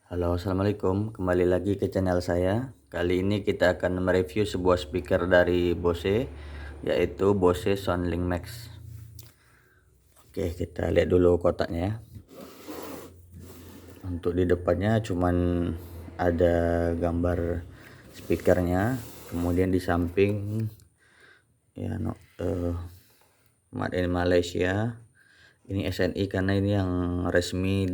Halo, assalamualaikum. Kembali lagi ke channel saya. Kali ini kita akan mereview sebuah speaker dari Bose, yaitu Bose Soundlink Max. Oke, kita lihat dulu kotaknya ya. Untuk di depannya cuman ada gambar speakernya, kemudian di samping ya made in Malaysia. Ini SNI karena ini yang resmi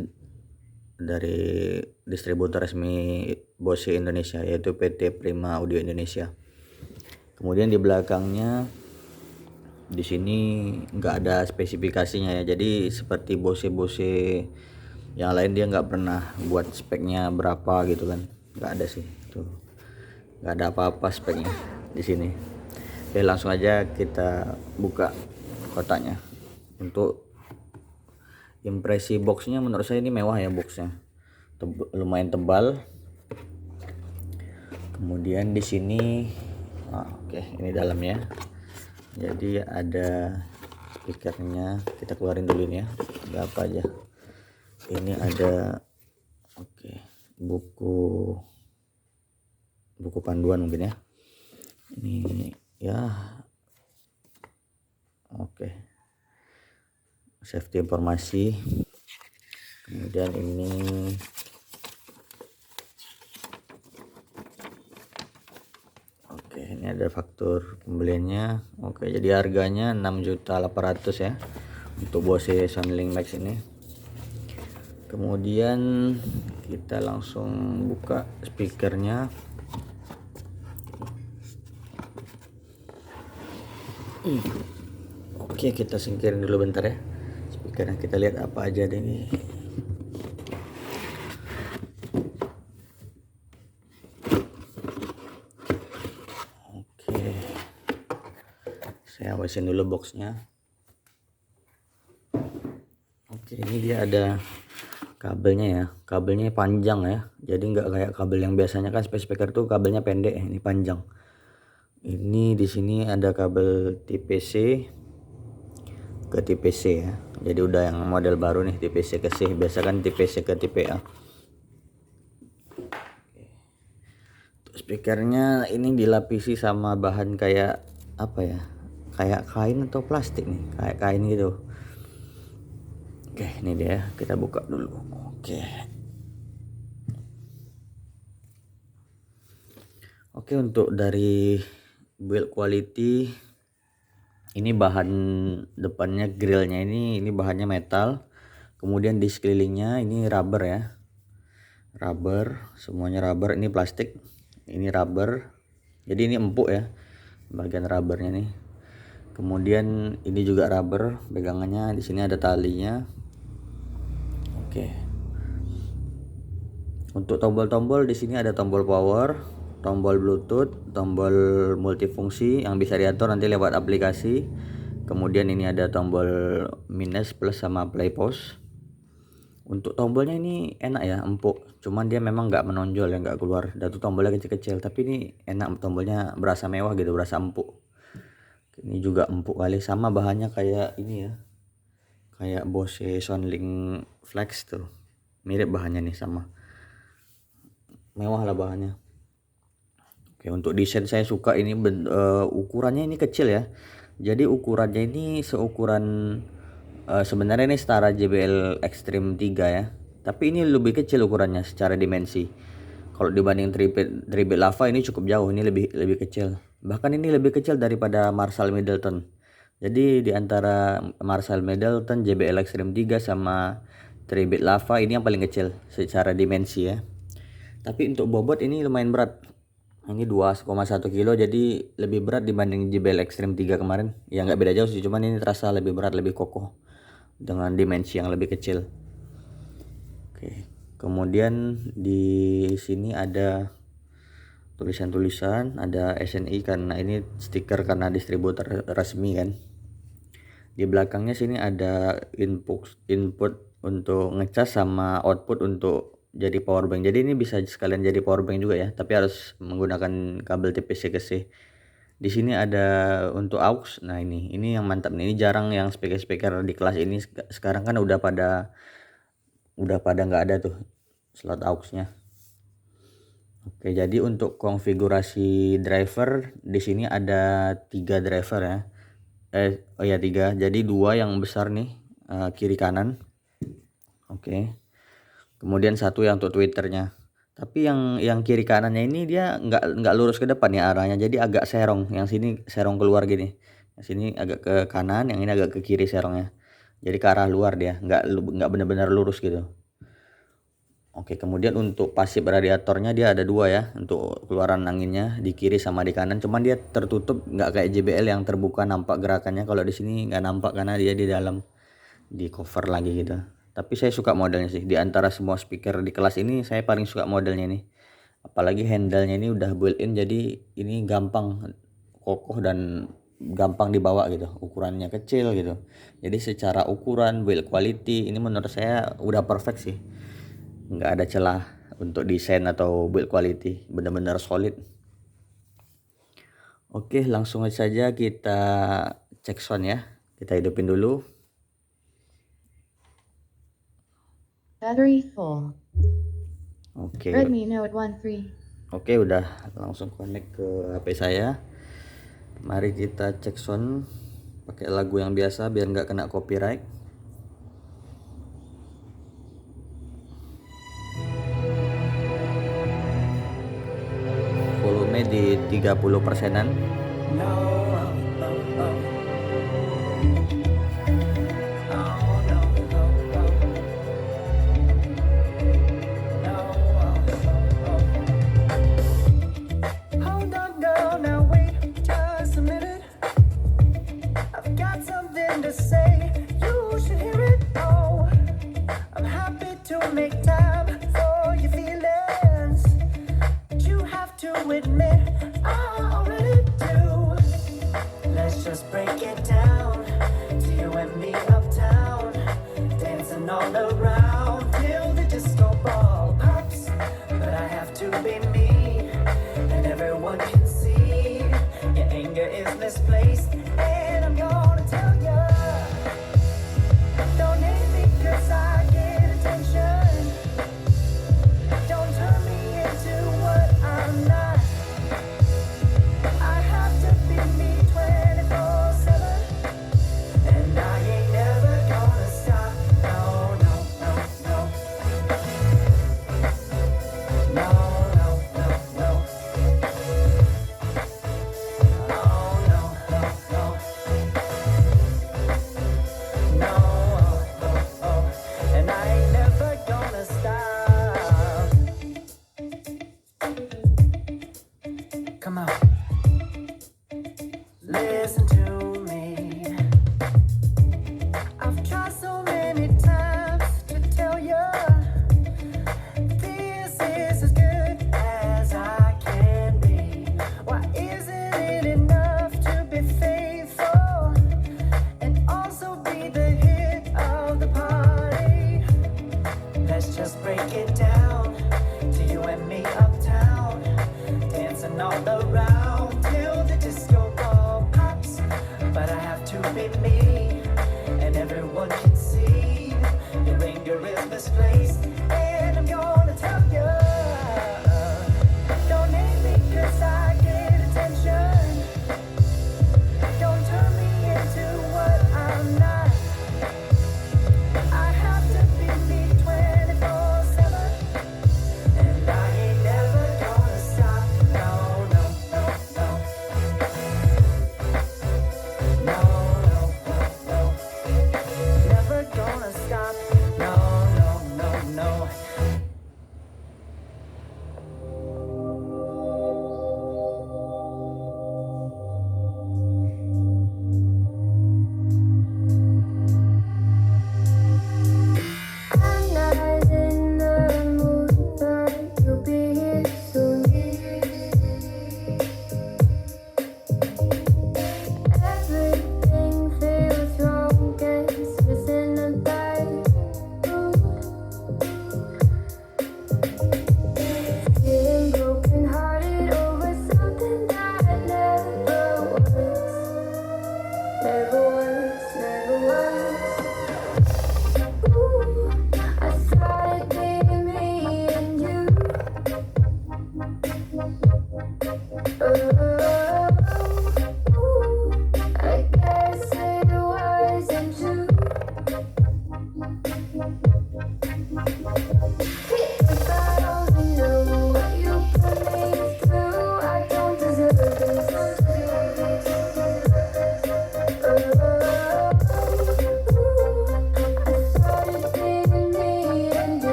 dari distributor resmi Bose Indonesia, yaitu PT Prima Audio Indonesia. Kemudian di belakangnya di sini nggak ada spesifikasinya ya, jadi seperti Bose yang lain dia nggak pernah buat speknya berapa gitu kan, nggak ada sih, tuh nggak ada apa-apa speknya di sini. Oke, langsung aja kita buka kotaknya. Untuk impresi boxnya menurut saya ini mewah ya, boxnya lumayan tebal. Kemudian di sini oke, ini dalamnya. Jadi ada speakernya, kita keluarin dulu ini ya, ada apa aja. Ini ada buku panduan mungkin ya, ini ya. Safety informasi. Kemudian ini ini ada faktur pembeliannya. Jadi harganya 6.800.000 ya untuk Bose Soundlink Max ini. Kemudian kita langsung buka speakernya. Kita singkirin dulu bentar ya speakernya, kita lihat apa aja deh ini. Saya awasin dulu boxnya. Ini dia ada kabelnya ya, kabelnya panjang ya, jadi nggak kayak kabel yang biasanya kan speaker tuh kabelnya pendek, ini panjang. Ini di sini ada kabel tipe C ke tipe C ya, jadi udah yang model baru nih, tipe C ke C. Biasa kan tipe C ke tipe A. Untuk speakernya ini dilapisi sama bahan kayak apa ya, kayak kain atau plastik nih, kayak kain gitu. Ini dia, kita buka dulu. Untuk dari build quality, ini bahan depannya, grillnya ini bahannya metal. Kemudian di sekelilingnya ini rubber ya, semuanya rubber. Ini plastik, ini rubber, jadi ini empuk ya bagian rubbernya nih. Kemudian ini juga rubber pegangannya, di sini ada talinya. Untuk tombol-tombol di sini ada tombol power, tombol bluetooth, tombol multifungsi yang bisa diatur nanti lewat aplikasi. Kemudian ini ada tombol minus, plus sama play pause. Untuk tombolnya ini enak ya, empuk, cuman dia memang nggak menonjol ya, nggak keluar. Dan tuh tombolnya kecil-kecil, tapi ini enak, tombolnya berasa mewah gitu, berasa empuk. Ini juga empuk kali, sama bahannya kayak ini ya, kayak Bose Soundlink Flex tuh, mirip bahannya nih, sama mewah lah bahannya. Untuk desain saya suka ini, ukurannya ini kecil ya, jadi ukurannya ini seukuran sebenarnya ini setara JBL Extreme 3 ya, tapi ini lebih kecil ukurannya secara dimensi. Kalau dibanding Tribit Lava ini cukup jauh, ini lebih kecil, bahkan ini lebih kecil daripada Marshall Middleton. Jadi di antara Marshall Middleton, JBL Extreme 3 sama Tribit Lava, ini yang paling kecil secara dimensi ya. Tapi untuk bobot ini lumayan berat. Ini 2,1 kilo, jadi lebih berat dibanding JBL Extreme 3 kemarin. Ya nggak beda jauh sih, cuman ini terasa lebih berat, lebih kokoh dengan dimensi yang lebih kecil. Kemudian di sini ada tulisan-tulisan, ada SNI karena ini stiker karena distributor resmi kan. Di belakangnya sini ada input untuk ngecas sama output untuk jadi power bank. Jadi ini bisa sekalian jadi power bank juga ya, tapi harus menggunakan kabel tipe C ke C. Di sini ada untuk aux. Nah, ini yang mantap nih. Ini jarang yang speaker di kelas ini. Sekarang kan udah pada nggak ada tuh slot aux-nya. Oke, jadi untuk konfigurasi driver di sini ada 3 driver ya. Oh ya 3. Jadi 2 yang besar nih, kiri kanan. Oke. Kemudian 1 yang untuk tweeternya. Tapi yang kiri kanannya ini dia nggak lurus ke depan ya arahnya. Jadi agak serong. Yang sini serong keluar gini. Yang sini agak ke kanan, yang ini agak ke kiri serongnya. Jadi ke arah luar dia, nggak benar-benar lurus gitu. Oke, kemudian untuk pasif radiatornya dia ada 2 ya, untuk keluaran anginnya di kiri sama di kanan. Cuman dia tertutup, nggak kayak JBL yang terbuka nampak gerakannya. Kalau di sini nggak nampak karena dia di dalam, di cover lagi gitu. Tapi saya suka modelnya sih. Di antara semua speaker di kelas ini saya paling suka modelnya nih. Apalagi handle-nya ini udah built-in, jadi ini gampang, kokoh dan gampang dibawa gitu. Ukurannya kecil gitu. Jadi secara ukuran, build quality ini menurut saya udah perfect sih. Nggak ada celah untuk desain atau build quality, benar-benar solid. Oke, langsung saja kita cek sound ya. Kita hidupin dulu. Battery full. Oke. Redmi Note 1 3. Oke, udah langsung connect ke HP saya. Mari kita cek sound pakai lagu yang biasa biar nggak kena copyright. Volume di 30%-an.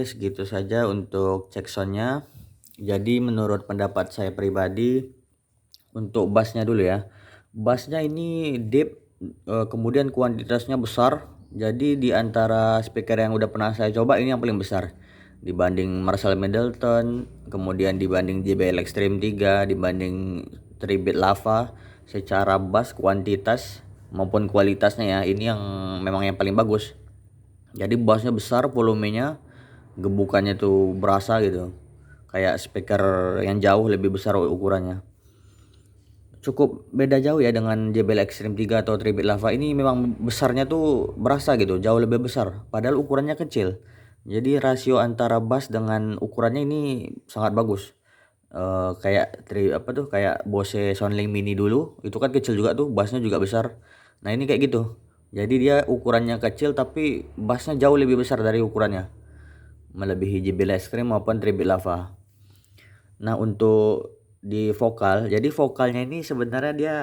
Oke, segitu saja untuk cek soundnya. Jadi menurut pendapat saya pribadi, untuk bassnya dulu ya. Bassnya ini deep, kemudian kuantitasnya besar. Jadi di antara speaker yang udah pernah saya coba ini yang paling besar. Dibanding Marshall Middleton, kemudian dibanding JBL Extreme 3, dibanding 3-bit Lava, secara bass kuantitas maupun kualitasnya ya, ini yang memang yang paling bagus. Jadi bassnya besar, volumenya, gebukannya tuh berasa gitu. Kayak speaker yang jauh lebih besar ukurannya. Cukup beda jauh ya dengan JBL Extreme 3 atau 3-bit Lava. Ini memang besarnya tuh berasa gitu, jauh lebih besar. Padahal ukurannya kecil. Jadi rasio antara bass dengan ukurannya ini sangat bagus. Kayak kayak Bose Soundlink Mini dulu, itu kan kecil juga tuh, bassnya juga besar. Nah ini kayak gitu. Jadi dia ukurannya kecil tapi bassnya jauh lebih besar dari ukurannya, melebihi JBL Extreme maupun 3-bit Lava. Nah untuk di vokal, jadi vokalnya ini sebenarnya dia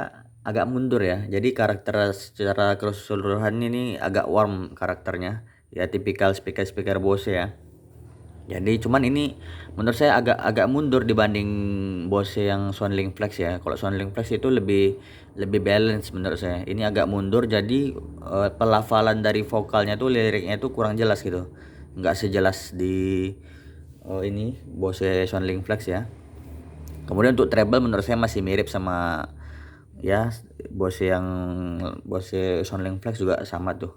agak mundur ya. Jadi karakter secara keseluruhan ini agak warm karakternya. Ya tipikal speaker Bose ya. Jadi cuman ini menurut saya agak mundur dibanding Bose yang Soundlink Flex ya. Kalau Soundlink Flex itu lebih balance menurut saya. Ini agak mundur, jadi pelafalan dari vokalnya tuh, liriknya tuh kurang jelas gitu. Nggak sejelas di ini Bose Soundlink Flex ya. Kemudian untuk treble menurut saya masih mirip sama ya Bose Soundlink Flex juga sama tuh.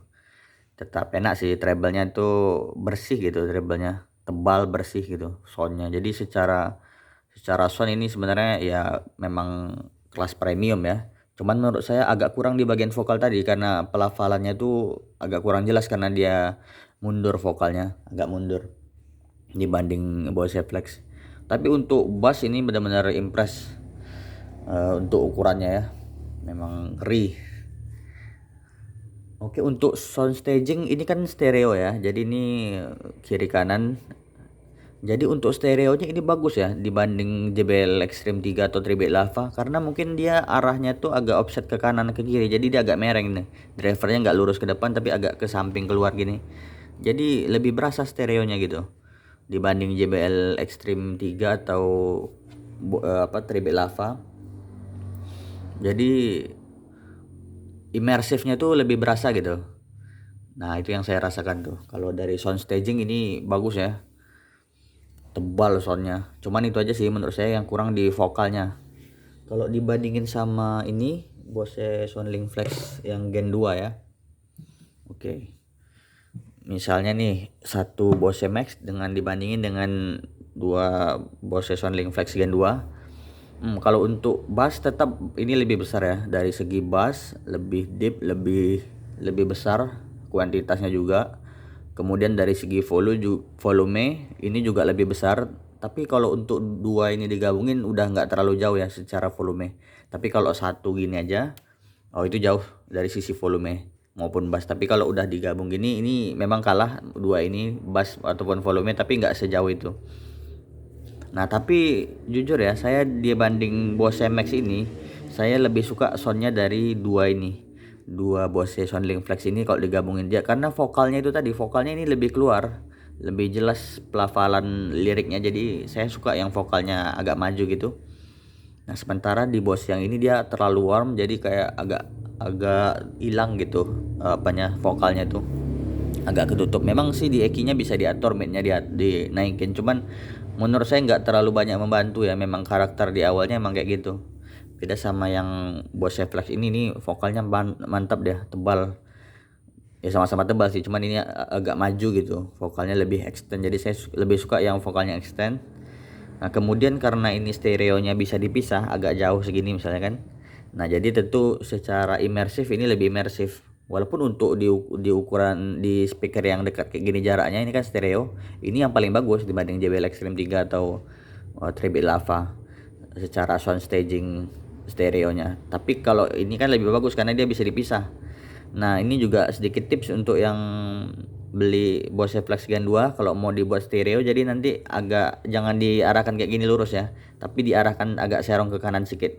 Tetap enak sih, treble-nya tuh bersih gitu, treble-nya tebal, bersih gitu soundnya. Jadi secara sound ini sebenarnya ya memang kelas premium ya. Cuman menurut saya agak kurang di bagian vokal tadi, karena pelafalannya tuh agak kurang jelas karena dia mundur, vokalnya agak mundur dibanding Bose Flex. Tapi untuk bass ini benar-benar impress, untuk ukurannya ya, memang ngeri. Oke, untuk sound staging ini kan stereo ya, jadi ini kiri kanan. Jadi untuk stereonya ini bagus ya dibanding JBL Extreme 3 atau 3-bit Lava, karena mungkin dia arahnya tuh agak offset ke kanan ke kiri, jadi dia agak mereng nih. Drivernya nggak lurus ke depan tapi agak ke samping keluar gini. Jadi lebih berasa stereonya gitu dibanding JBL Extreme 3 atau 3-bit Lava. Jadi imersifnya tuh lebih berasa gitu. Nah itu yang saya rasakan tuh. Kalau dari sound staging ini bagus ya, tebal soundnya. Cuman itu aja sih menurut saya yang kurang di vokalnya. Kalau dibandingin sama ini Bose Soundlink Flex yang Gen 2 ya. Oke. Misalnya nih satu Bose Max dibandingin dengan dua Bose Soundlink Flex Gen 2. Kalau untuk bass tetap ini lebih besar ya, dari segi bass lebih deep, lebih besar kuantitasnya juga. Kemudian dari segi volume ini juga lebih besar. Tapi kalau untuk dua ini digabungin udah nggak terlalu jauh ya secara volume. Tapi kalau satu gini aja, oh itu jauh dari sisi volume maupun bass. Tapi kalau udah digabung gini, ini memang kalah dua ini, bass ataupun volume, tapi nggak sejauh itu. Nah tapi jujur ya, saya dibanding Bose Max ini, saya lebih suka soundnya dari dua Bose Soundlink Flex ini kalau digabungin dia, karena vokalnya ini lebih keluar, lebih jelas pelafalan liriknya. Jadi saya suka yang vokalnya agak maju gitu. Nah sementara di Bose yang ini dia terlalu warm, jadi kayak agak hilang gitu vokalnya tuh agak ketutup. Memang sih di EQ-nya bisa diatur, midnya dinaikin, cuman menurut saya nggak terlalu banyak membantu ya. Memang karakter di awalnya emang kayak gitu. Beda sama yang Bose Flex ini nih, vokalnya mantap deh, tebal. Ya sama-sama tebal sih, cuman ini agak maju gitu, vokalnya lebih extend. Jadi saya lebih suka yang vokalnya extend. Nah kemudian karena ini stereonya bisa dipisah agak jauh segini misalnya kan. Nah jadi tentu secara imersif ini lebih imersif. Walaupun untuk di ukuran di speaker yang dekat kayak gini jaraknya, ini kan stereo, ini yang paling bagus dibanding JBL Extreme 3 atau 3-bit Lava secara sound staging stereonya. Tapi kalau ini kan lebih bagus karena dia bisa dipisah. Nah ini juga sedikit tips untuk yang beli Bose Flex Gen 2, kalau mau dibuat stereo jadi nanti jangan diarahkan kayak gini lurus ya, tapi diarahkan agak serong ke kanan sedikit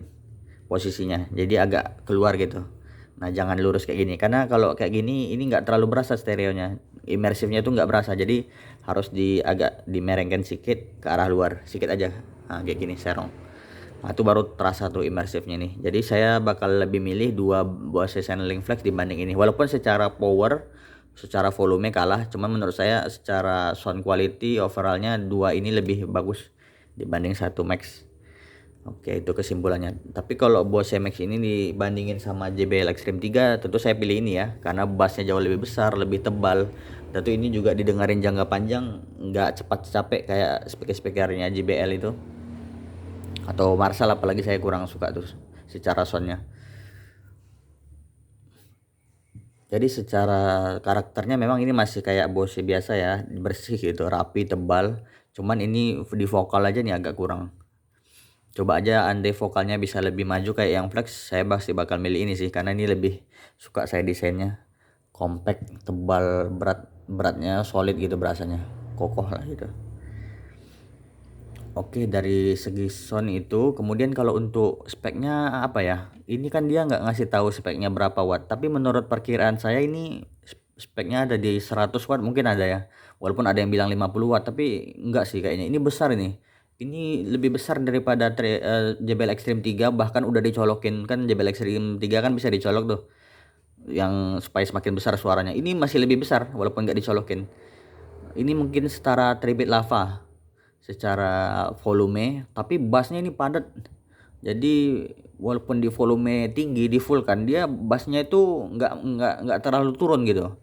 posisinya, jadi agak keluar gitu. Nah jangan lurus kayak gini, karena kalau kayak gini ini nggak terlalu berasa stereonya, imersifnya itu nggak berasa, jadi harus agak dimerengkan sedikit ke arah luar, sedikit aja. Nah kayak gini serong. Nah itu baru terasa tuh imersifnya nih. Jadi saya bakal lebih milih dua Bose Channeling Flex dibanding ini. Walaupun secara power, secara volume kalah, cuman menurut saya secara sound quality overallnya dua ini lebih bagus dibanding satu Max. Oke, itu kesimpulannya. Tapi kalau Bose Max ini dibandingin sama JBL Extreme 3, tentu saya pilih ini ya, karena bassnya jauh lebih besar, lebih tebal. Tentu ini juga didengarin jangka panjang, nggak cepat capek kayak speaker-speakernya JBL itu. Atau Marshall, apalagi saya kurang suka tuh secara soundnya. Jadi secara karakternya memang ini masih kayak Bose biasa ya, bersih gitu, rapi, tebal. Cuman ini di vokal aja nih agak kurang. Coba aja andai vokalnya bisa lebih maju kayak yang Flex, saya pasti bakal milih ini sih, karena ini lebih suka saya desainnya. Compact, tebal, beratnya solid gitu, berasanya kokoh lah gitu. Oke, dari segi sound itu, kemudian kalau untuk speknya apa ya? Ini kan dia nggak ngasih tahu speknya berapa watt, tapi menurut perkiraan saya ini speknya ada di 100 watt mungkin ada ya. Walaupun ada yang bilang 50 watt, tapi enggak sih kayaknya. Ini besar ini. Ini lebih besar daripada JBL Extreme 3, bahkan udah dicolokin kan. JBL Extreme 3 kan bisa dicolok tuh, yang supaya semakin besar suaranya. Ini masih lebih besar walaupun nggak dicolokin. Ini mungkin setara Tribit Lava secara volume, tapi bassnya ini padat. Jadi walaupun di volume tinggi di full kan, dia bassnya itu nggak terlalu turun gitu.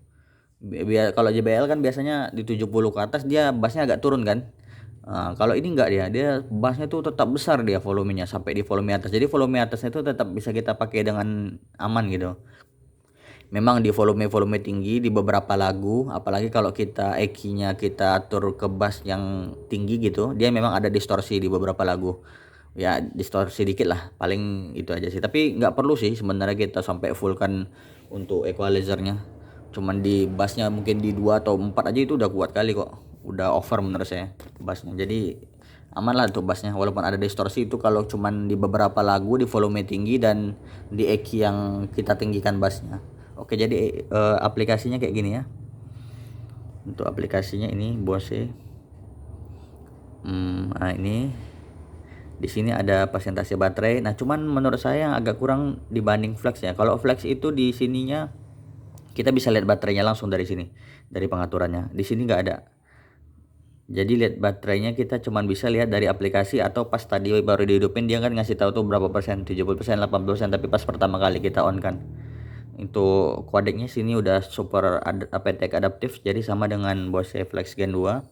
Biar kalau JBL kan biasanya di 70 ke atas dia bassnya agak turun kan. Nah, kalau ini enggak, dia bassnya tuh tetap besar, dia volumenya sampai di volume atas. Jadi volume atasnya itu tetap bisa kita pakai dengan aman gitu. Memang di volume tinggi di beberapa lagu, apalagi kalau kita EQ-nya kita atur ke bass yang tinggi gitu, dia memang ada distorsi di beberapa lagu. Ya distorsi dikit lah, paling itu aja sih. Tapi nggak perlu sih sebenarnya kita sampai full kan untuk equalizernya. Cuman di bassnya mungkin di 2 atau 4 aja itu udah kuat kali kok. Udah over menurut saya bassnya. Jadi aman lah untuk bassnya, walaupun ada distorsi itu kalau cuman di beberapa lagu di volume tinggi dan di EQ yang kita tinggikan bassnya. Oke, jadi aplikasinya kayak gini ya. Untuk aplikasinya ini Bose. Nah ini di sini ada presentasi baterai. Nah, cuman menurut saya yang agak kurang dibanding Flex ya. Kalau Flex itu di sininya kita bisa lihat baterainya langsung dari sini, dari pengaturannya. Di sini nggak ada. Jadi lihat baterainya kita cuman bisa lihat dari aplikasi, atau pas tadi baru dihidupin dia kan ngasih tahu tuh berapa persen, 70%, 80%, tapi pas pertama kali kita on kan. Itu kodeknya sini udah super aptX adaptif, jadi sama dengan Bose Flex Gen 2.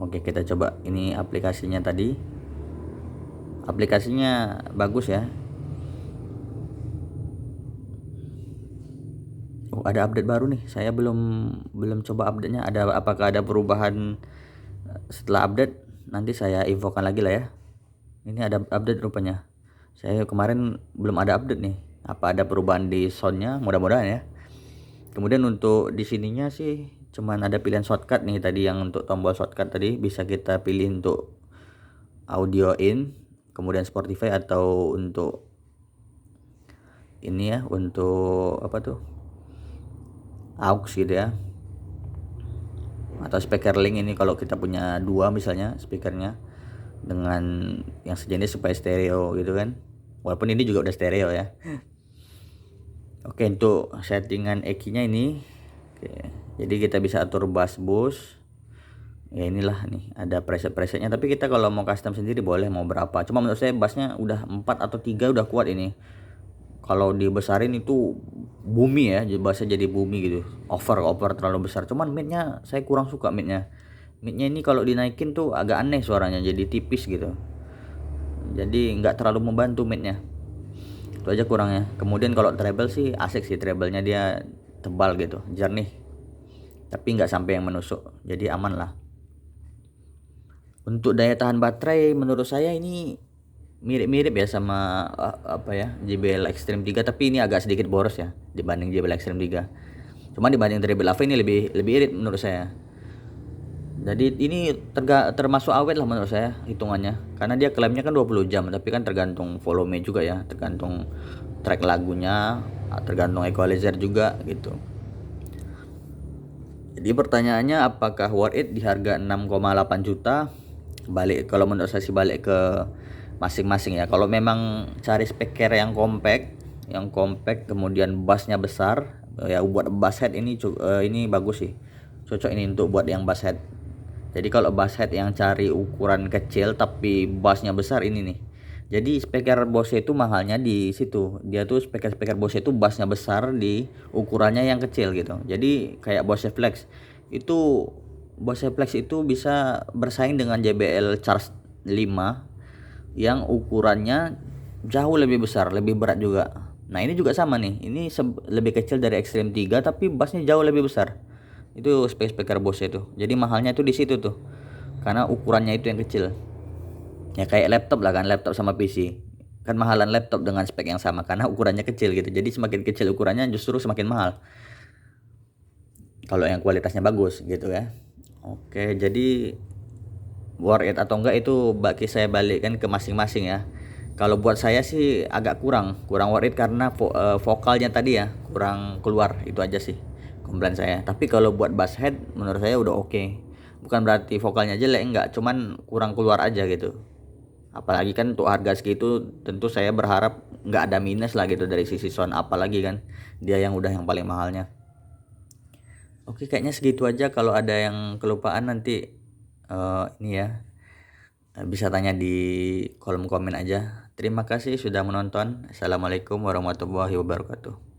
Oke, kita coba ini aplikasinya tadi. Aplikasinya bagus ya. Oh, ada update baru nih. Saya belum coba update-nya. Apakah ada perubahan setelah update? Nanti saya infokan lagi lah ya. Ini ada update rupanya. Saya kemarin belum ada update nih. Apa ada perubahan di soundnya? Mudah-mudahan ya. Kemudian untuk di sininya sih cuman ada pilihan shortcut nih tadi, yang untuk tombol shortcut tadi bisa kita pilih untuk audio in, kemudian Spotify, atau untuk ini ya, untuk apa tuh, aux gitu ya, atau speaker link. Ini kalau kita punya dua misalnya speakernya dengan yang sejenis supaya stereo gitu kan, walaupun ini juga udah stereo ya. Oke, untuk settingan EQ-nya ini. Oke, jadi kita bisa atur bass boost. Ya inilah nih, ada preset-presetnya, tapi kita kalau mau custom sendiri boleh mau berapa. Cuma menurut saya bassnya udah 4 atau 3 udah kuat ini. Kalau dibesarin itu bumi ya, bassnya jadi bumi gitu. Over terlalu besar. Cuman midnya saya kurang suka midnya. Midnya ini kalau dinaikin tuh agak aneh suaranya, jadi tipis gitu. Jadi nggak terlalu membantu midnya. Itu aja kurangnya. Kemudian kalau treble sih asik sih, treble-nya dia tebal gitu, jernih. Tapi nggak sampai yang menusuk, jadi aman lah. Untuk daya tahan baterai menurut saya ini mirip-mirip ya sama apa ya, JBL Extreme 3, tapi ini agak sedikit boros ya dibanding JBL Extreme 3. Cuma dibanding Tribit Lava ini lebih irit menurut saya. Jadi ini termasuk awet lah menurut saya hitungannya, karena dia klaimnya kan 20 jam, tapi kan tergantung volume juga ya, tergantung track lagunya, tergantung equalizer juga gitu. Jadi pertanyaannya, apakah worth it di harga 6,8 juta? Kalau menurut saya sih balik ke masing-masing ya. Kalau memang cari speaker yang compact kemudian bassnya besar, ya buat bass head ini bagus sih. Cocok ini untuk buat yang bass head. Jadi kalau bass head yang cari ukuran kecil tapi bassnya besar ini nih. Jadi speaker Bose itu mahalnya di situ. Dia tuh speaker Bose itu bassnya besar di ukurannya yang kecil gitu. Jadi kayak Bose Flex itu Bose Flex itu bisa bersaing dengan JBL Charge 5 yang ukurannya jauh lebih besar, lebih berat juga. Nah, ini juga sama nih. Ini lebih kecil dari Extreme 3 tapi bassnya jauh lebih besar. Itu speaker Bose itu. Jadi mahalnya itu di situ tuh. Karena ukurannya itu yang kecil. Ya kayak laptop lah kan, laptop sama PC. Kan mahalan laptop dengan spek yang sama karena ukurannya kecil gitu. Jadi semakin kecil ukurannya justru semakin mahal. Kalau yang kualitasnya bagus gitu ya. Oke, jadi worth it atau enggak itu bagi saya balikkan ke masing-masing ya. Kalau buat saya sih agak kurang worth it karena vokalnya tadi ya kurang keluar, itu aja sih komplain saya. Tapi kalau buat bass head menurut saya udah oke. Bukan berarti vokalnya jelek, enggak, cuman kurang keluar aja gitu. Apalagi kan untuk harga segitu tentu saya berharap nggak ada minus lah gitu dari sisi sound, apalagi kan dia yang udah yang paling mahalnya. Oke, kayaknya segitu aja. Kalau ada yang kelupaan nanti ini ya bisa tanya di kolom komen aja. Terima kasih sudah menonton. Assalamualaikum warahmatullahi wabarakatuh.